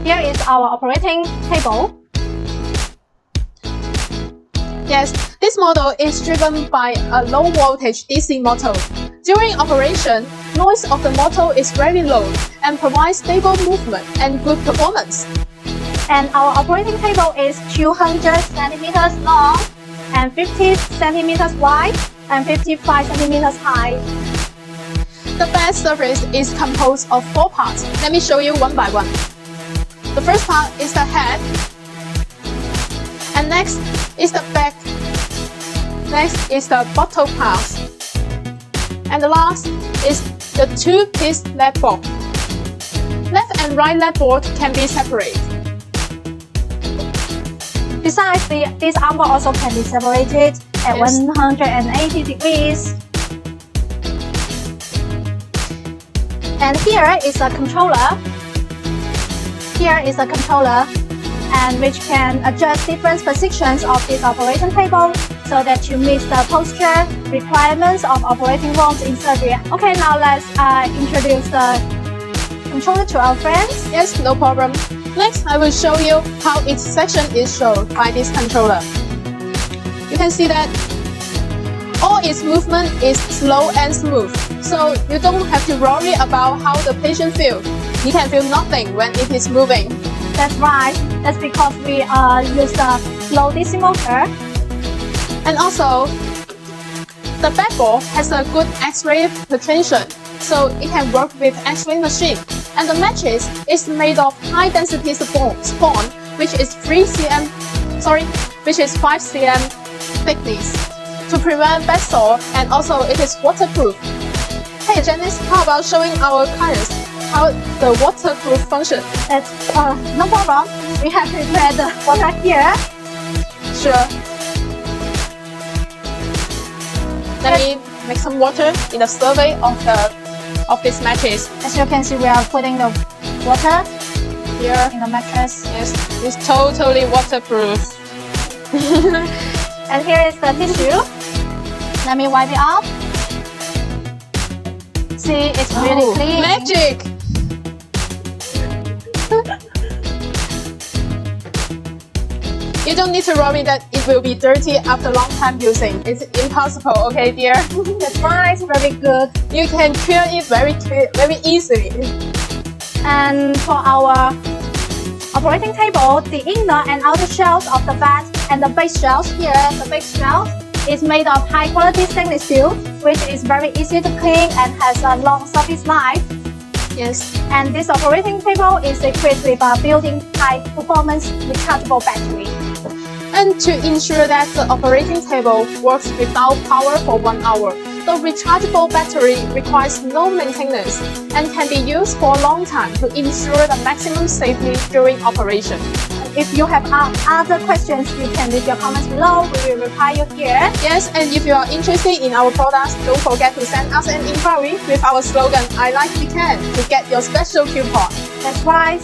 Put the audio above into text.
Here is our operating table. Yes, this model is driven by a low voltage DC motor. During operation, noise of the motor is very low and provides stable movement and good performance. And our operating table is 200 centimeters long and 50 centimeters wide and 55 centimeters high. The bed surface is composed of 4 parts. Let me show you one by one. The first part is the head, and next is the back. Next is the bottom part, and the last is the 2-piece leg board. Left and right leg board can be separated. Besides, this armboard also can be separated at 180 degrees. And here is a controller. Here is a controller, and which can adjust different positions of this operating table so that you meet the posture requirements of operating rooms in surgery. Okay, now let's introduce the controller to our friends. Yes, no problem. Next, I will show you how each section is shown by this controller. You can see that all its movement is slow and smooth, so you don't have to worry about how the patient feels. He can feel nothing when it is moving. That's right. That's because we use the slow DC motor. And also, the backboard has a good X-ray penetration, so it can work with X-ray machine. And the mattress is made of high-density spawn, which is 5 cm thickness to prevent bed sore, and also it is waterproof. Hey Janice, how about showing our clients how the waterproof function? That's no problem. We have prepared the water here. Sure. Let me make some water in the survey of this mattress. As you can see, we are putting the water Here in the mattress. Yes, it's totally waterproof. And here is the tissue. Let me wipe it off. See, it's really clean. Magic! You don't need to worry that it will be dirty after long time using. It's impossible, okay dear? That's right, it's very good. You can clear it very easily. And for our operating table, the inner and outer shells of the bed and the base shells here, the base shell is made of high quality stainless steel, which is very easy to clean and has a long service life. Yes. And this operating table is equipped with a built-in high performance rechargeable battery. And to ensure that the operating table works without power for 1 hour, the rechargeable battery requires no maintenance and can be used for a long time to ensure the maximum safety during operation. If you have other questions, you can leave your comments below. We will reply you here. Yes, and if you are interested in our products, don't forget to send us an inquiry with our slogan, I like MeCan, to get your special coupon. That's right.